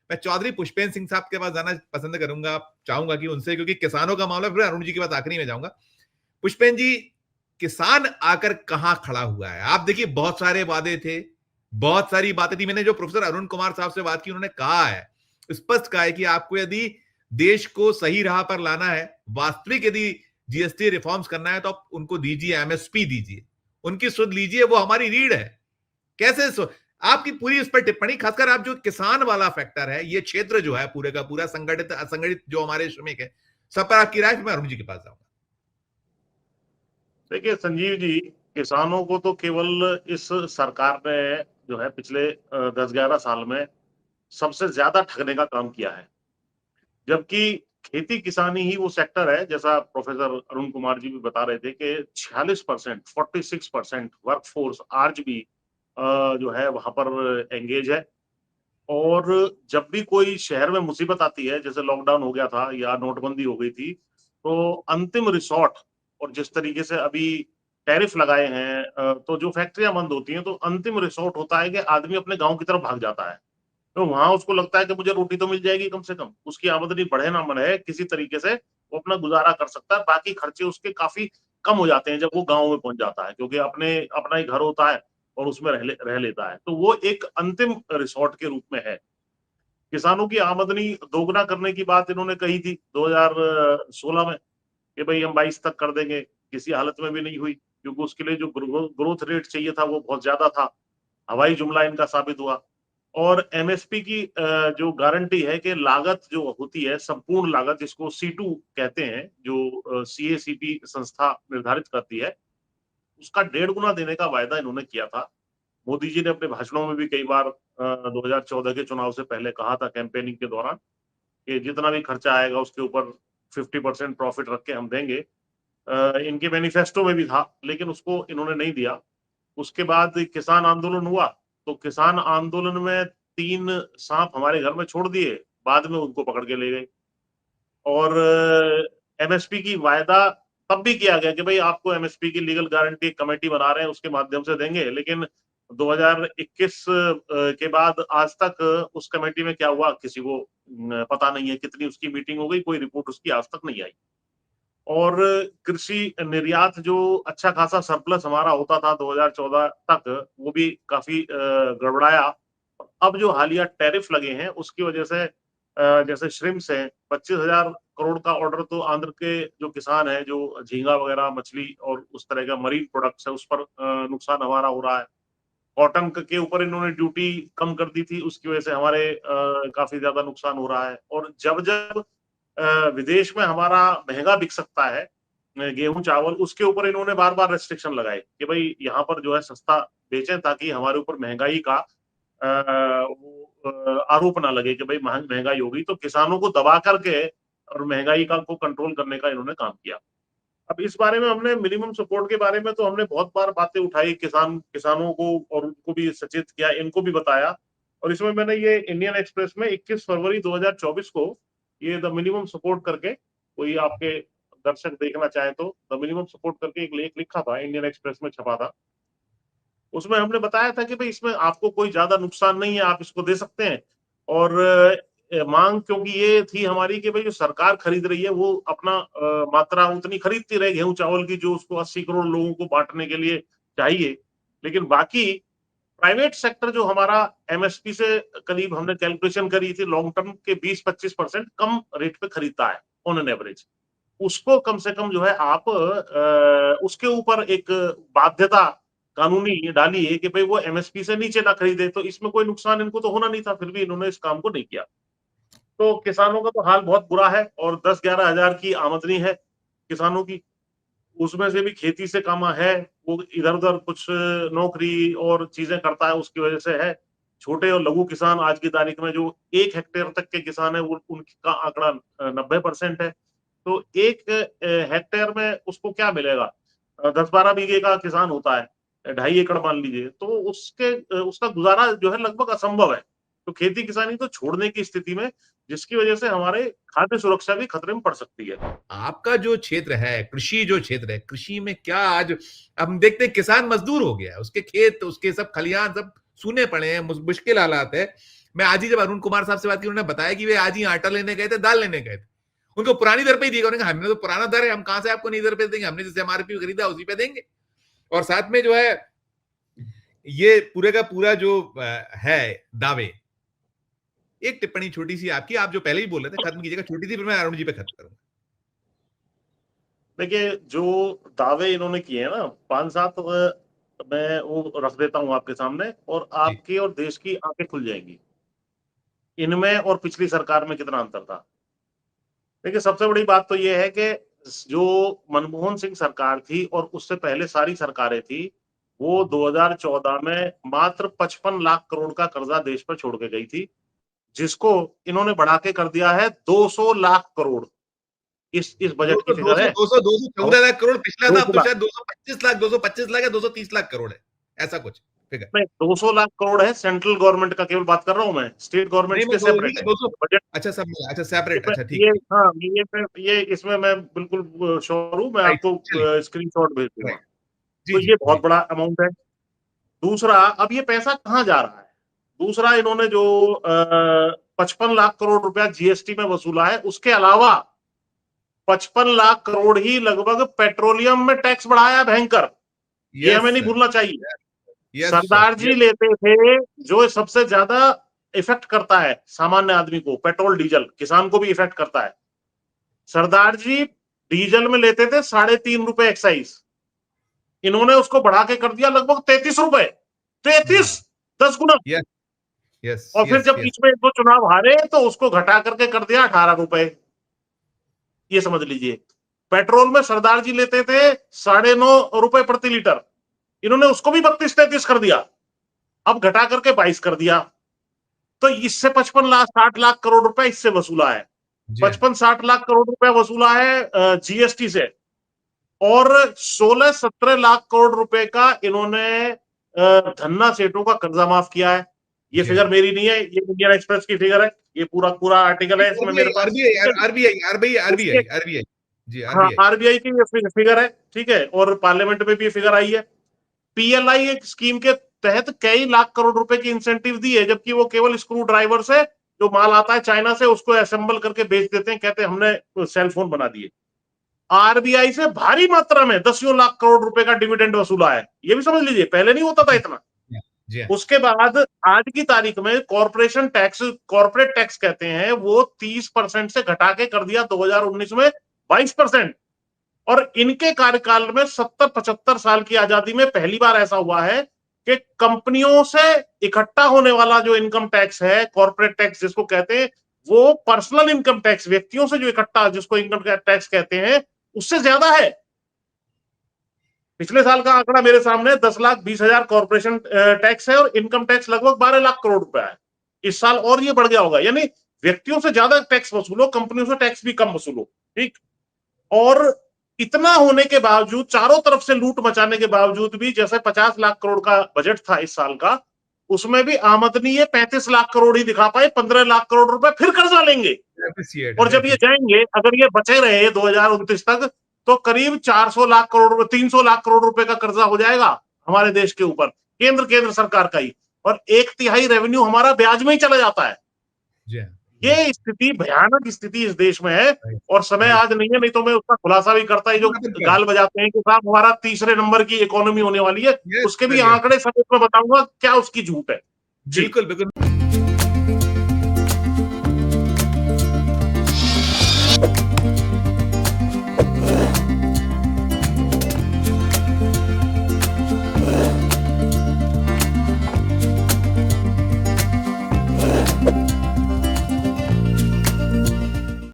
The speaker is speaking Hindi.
मैं चौधरी पुष्पेंद्र सिंह साहब के पास जाना पसंद करूंगा, चाहूंगा कि उनसे, क्योंकि किसानों का मामला, फिर अरुण जी के पास आखिरी में जाऊंगा। पुष्पेंद्र जी, किसान आकर कहां खड़ा हुआ है? आप देखिए, बहुत सारे वादे थे, बहुत सारी बातें थी। मैंने जो प्रोफेसर अरुण कुमार साहब से बात की, उन्होंने कहा है, स्पष्ट कहा है कि आपको यदि देश को सही राह पर लाना है, वास्तविक यदि जीएसटी रिफॉर्म्स करना है, तो आप उनको दीजिए, एमएसपी दीजिए, उनकी सुध लीजिए, वो हमारी रीढ़ है। कैसे आपकी पूरी इस पर टिप्पणी, खासकर आप जो किसान वाला फैक्टर है, ये क्षेत्र जो है पूरे का पूरा, संगठित असंगठित जो हमारे श्रमिक है, सब पर आपकी राय, फिर मैं अरुण जी के पास जाऊंगा। देखिए संजीव जी, किसानों को तो केवल इस सरकार ने जो है पिछले 10-11 साल में सबसे ज्यादा ठगने का काम किया है। जबकि खेती किसानी ही वो सेक्टर है, जैसा प्रोफेसर अरुण कुमार जी भी बता रहे थे कि 46%, 46% वर्कफोर्स आज भी जो है वहां पर एंगेज है। और जब भी कोई शहर में मुसीबत आती है, जैसे लॉकडाउन हो गया था या नोटबंदी हो गई थी, तो अंतिम रिसोर्ट, और जिस तरीके से अभी टैरिफ लगाए हैं, तो जो फैक्ट्रियां बंद होती हैं तो अंतिम रिसोर्ट होता है कि आदमी अपने गांव की तरफ भाग जाता है। तो वहां उसको लगता है कि मुझे रोटी तो मिल जाएगी, कम से कम उसकी आमदनी बढ़े ना बढ़े, किसी तरीके से वो अपना गुजारा कर सकता है। बाकी खर्चे उसके काफी कम हो जाते हैं जब वो गांव में पहुंच जाता है, क्योंकि अपने अपना ही घर होता है और उसमें रह लेता है। तो वो एक अंतिम रिसोर्ट के रूप में है। किसानों की आमदनी दोगुना करने की बात इन्होंने कही थी 2016 में कि भाई हम 22 तक कर देंगे, किसी हालत में भी नहीं हुई, क्योंकि उसके लिए जो ग्रोथ रेट चाहिए था वो बहुत ज्यादा था। हवाई जुमला इनका साबित हुआ। और एमएसपी की जो गारंटी है कि लागत जो होती है, संपूर्ण लागत, जिसको C2 कहते हैं, जो CACP संस्था निर्धारित करती है, उसका 1.5 गुना देने का वायदा इन्होंने किया था। मोदी जी ने अपने भाषणों में भी कई बार 2014 के चुनाव से पहले कहा था, कैंपेनिंग के दौरान, कि जितना भी खर्चा आएगा उसके ऊपर 50% प्रॉफिट रख के हम देंगे। इनके मैनिफेस्टो में भी था, लेकिन उसको इन्होंने नहीं दिया। उसके बाद किसान आंदोलन हुआ, तो किसान आंदोलन में 3 सांप हमारे घर में छोड़ दिए, बाद में उनको पकड़ के ले गए। और एमएसपी की वायदा तब भी किया गया कि भाई आपको एमएसपी की लीगल गारंटी कमेटी बना रहे हैं, उसके माध्यम से देंगे, लेकिन 2021 के बाद आज तक उस कमेटी में क्या हुआ किसी को पता नहीं है। कितनी उसकी मीटिंग हो गई, कोई रिपोर्ट उसकी आज तक नहीं आई। और कृषि निर्यात जो अच्छा खासा सरप्लस हमारा होता था 2014 तक, वो भी काफी गड़बड़ाया। अब जो हालिया टैरिफ लगे हैं उसकी वजह से जैसे श्रिम्स है, 25,000 करोड़ का ऑर्डर तो आंध्र के जो किसान है, जो झींगा वगैरह मछली और उस तरह का मरीन प्रोडक्ट्स है, उस पर नुकसान हमारा हो रहा है। कॉटन के ऊपर इन्होंने ड्यूटी कम कर दी थी, उसकी वजह से हमारे काफी ज्यादा नुकसान हो रहा है। और जब जब विदेश में हमारा महंगा बिक सकता है गेहूं चावल, उसके ऊपर इन्होंने बार बार रेस्ट्रिक्शन लगाए कि भाई यहाँ पर जो है सस्ता बेचें, ताकि हमारे ऊपर महंगाई का आरोप ना लगे कि भाई महंगाई होगी। तो किसानों को दबा करके और महंगाई का को कंट्रोल करने का इन्होंने काम किया। अब इस बारे में हमने मिनिमम सपोर्ट के बारे में तो हमने बहुत बार बातें उठाई, किसानों को और उनको भी सचेत किया, इनको भी बताया। और इसमें मैंने ये इंडियन एक्सप्रेस में 21 फरवरी 2024 को ये द मिनिमम सपोर्ट करके, कोई आपके दर्शक देखना चाहे तो द मिनिमम सपोर्ट करके एक लेख लिखा था, इंडियन एक्सप्रेस में छपा था। उसमें हमने बताया था कि भाई इसमें आपको कोई ज्यादा नुकसान नहीं है, आप इसको दे सकते हैं। और मांग क्योंकि ये थी हमारी कि भाई जो सरकार खरीद रही है वो अपना मात्रा उतनी खरीदती रहे गेहूं चावल की, जो उसको 80 करोड़ लोगों को बांटने के लिए चाहिए। लेकिन बाकी प्राइवेट सेक्टर जो हमारा एमएसपी से करीब हमने कैलकुलेशन करी थी, लॉन्ग टर्म के 20-25% कम रेट पे खरीदता है ऑन एन एवरेज, उसको कम से कम जो है आप उसके ऊपर एक बाध्यता कानूनी डाली है कि भाई वो एमएसपी से नीचे ना खरीदे। तो इसमें कोई नुकसान इनको तो होना नहीं था, फिर भी इन्होंने इस काम को नहीं किया। तो किसानों का तो हाल बहुत बुरा है। और 10-11 हजार की आमदनी है किसानों की, उसमें से भी खेती से कम है, वो इधर उधर कुछ नौकरी और चीजें करता है, उसकी वजह से है। छोटे और लघु किसान आज की तारीख में जो 1 हेक्टेयर तक के किसान है, वो उनका आंकड़ा 90% है। तो 1 हेक्टेयर में उसको क्या मिलेगा? 10-12 बीघे का किसान होता है, 2.5 एकड़ मान लीजिए, तो उसका गुजारा जो है लगभग असंभव है। तो खेती किसानी तो छोड़ने की स्थिति में, जिसकी वजह से हमारे खाद्य सुरक्षा भी खतरे में पड़ सकती है। आपका जो क्षेत्र है, कृषि जो क्षेत्र है, कृषि में क्या आज हम देखते हैं, किसान मजदूर हो गया है, उसके खेत, उसके सब खलियान सब सूने पड़े हैं, मुश्किल हालात है। मैं आज ही जब अरुण कुमार साहब से बात की, उन्होंने बताया कि वे आज ही आटा लेने गए थे, दाल लेने गए थे, उनको पुरानी दर पे ही दिएगा। उन्होंने कहा हमने तो पुराना दर है, हम कहां से आपको नई दर पे देंगे, हमने जिस एमआरपी में खरीदा उसी पे देंगे। और साथ में जो है ये पूरे का पूरा जो है दावे, एक टिप्पणी छोटी सी आपकी, आप जो पहले ही बोल रहे थे खत्म कीजिएगा, छोटी सी, फिर मैं अरुण जी पे खत्म करूंगा। देखिए, जो दावे इन्होंने किए हैं ना, 5-7 मैं वो रख देता हूं आपके सामने, और आपकी और देश की आंखें खुल जाएंगी इनमें और पिछली सरकार में कितना अंतर था। देखिए, सबसे बड़ी बात तो ये है कि जो मनमोहन सिंह सरकार थी और उससे पहले सारी सरकारें थी, वो 2014 में मात्र 55 लाख करोड़ का कर्जा देश पर छोड़ के गई थी, जिसको इन्होंने बढ़ा के कर दिया है 200 लाख करोड़। इस बजट की फिगर है 214 लाख करोड़ पिछला था, अब 200 तो लाख शायद 225 लाख या 230 लाख करोड़ है, ऐसा कुछ फिगर। नहीं, 200 लाख करोड़ है सेंट्रल गवर्नमेंट का, केवल बात कर रहा हूं मैं, स्टेट नहीं, गवर्नमेंट मैं के सेपरेट है 200, बजट। अच्छा सब मिला, अच्छा सेपरेट, अच्छा ठीक ये ठीक, हाँ, ये इसमें मैं बिल्कुल श्योर हूं, मैं राइट, आपको चलिए, स्क्रीनशॉट भेज दूंगा। राइट, जी तो जी ये बहुत जी, बड़ा अमाउंट है। दूसरा, अब ये पैसा कहाँ जा रहा है? दूसरा, इन्होंने जो 55 लाख करोड़ रुपया जीएसटी में वसूला है, उसके अलावा 55 लाख करोड़ ही लगभग पेट्रोलियम में टैक्स बढ़ाया भयंकर। ये यस हमें नहीं सर, भूलना चाहिए। यस सर, सरदार जी लेते थे, जो सबसे ज्यादा इफेक्ट करता है सामान्य आदमी को, पेट्रोल डीजल, किसान को भी इफेक्ट करता है। सरदार जी डीजल में लेते थे 3.5 रुपए एक्साइज, इन्होंने उसको बढ़ा के कर दिया लगभग 33 रुपए। 33, 10 गुना। यस यस और फिर यस जब यस, बीच में 1-2 चुनाव हारे तो उसको घटा करके कर दिया 18 रुपए। ये समझ लीजिए, पेट्रोल में सरदार जी लेते थे 9.5 रुपए प्रति लीटर, इन्होंने उसको भी 32-33 कर दिया, अब घटा करके 22 कर दिया। तो इससे 55-60 लाख करोड़ रुपए इससे वसूला है। 55-60 लाख करोड़ रुपए वसूला है जीएसटी से, और 16-17 लाख करोड़ रुपए का इन्होंने धन्ना सेठों का कर्जा माफ किया है। ये जी फिगर हाँ, मेरी नहीं है, ये इंडियन एक्सप्रेस की फिगर है, ये पूरा पूरा आर्टिकल है इसमें मेरे आरबीआई पास। आरबीआई ठीक है, आरबीआई आरबीआई उसके आरबीआई आरबीआई, जी हाँ, आरबीआई, आरबीआई की ये फिगर है। ठीक है, और पार्लियामेंट में भी ये फिगर आई है। पीएलआई एक स्कीम के तहत कई लाख करोड़ रुपए की इंसेंटिव दी है, जबकि वो केवल स्क्रू ड्राइवर से, जो माल आता है चाइना से, उसको असेंबल करके बेच देते हैं, कहते हैं हमने सेल फोन बना दिए। आरबीआई से भारी मात्रा में 10 लाख करोड़ रुपए का डिविडेंड वसूला है, ये भी समझ लीजिए, पहले नहीं होता था इतना। जी हाँ, उसके बाद आज की तारीख में कॉर्पोरेशन टैक्स, कॉर्पोरेट टैक्स कहते हैं, वो 30% से घटा के कर दिया 2019 में 22%। और इनके कार्यकाल में 70-75 साल की आजादी में पहली बार ऐसा हुआ है कि कंपनियों से इकट्ठा होने वाला जो इनकम टैक्स है, कॉर्पोरेट टैक्स जिसको कहते हैं, वो पर्सनल इनकम टैक्स, व्यक्तियों से जो इकट्ठा, जिसको इनकम टैक्स कहते हैं, उससे ज्यादा है। पिछले साल का आंकड़ा मेरे सामने 10,20,000 कॉर्पोरेशन टैक्स है, और इनकम टैक्स लगभग 12 लाख करोड़ रुपया है। इस साल और ये बढ़ गया होगा, यानी व्यक्तियों से ज्यादा टैक्स वसूलो, कंपनियों से टैक्स भी कम वसूलो। ठीक, और इतना होने के बावजूद, चारों तरफ से लूट मचाने के बावजूद भी, जैसे 50 लाख करोड़ का बजट था इस साल का, उसमें भी आमदनी ये 35 लाख करोड़ ही दिखा पाए, 15 लाख करोड़ रुपए फिर कर्जा लेंगे। एप्रिसिएट और है, जब ये जाएंगे, अगर ये बचे रहे 2029 तक, तो करीब 400 लाख करोड़ रुपए, 300 लाख करोड़ रुपए का कर्जा हो जाएगा हमारे देश के ऊपर, केंद्र सरकार का ही। और 1/3 रेवेन्यू हमारा ब्याज में ही चला जाता है। जी हाँ, ये स्थिति, भयानक स्थिति इस देश में है, राइट और समय राइट, आज नहीं है, नहीं तो मैं उसका खुलासा भी करता है। जो गाल बजाते हैं कि साहब हमारा 3रे नंबर की इकोनॉमी होने वाली है, यस उसके भी सर, यस, आंकड़े समेत में बताऊंगा क्या उसकी झूठ है। जी। बिल्कुल बिल्कुल।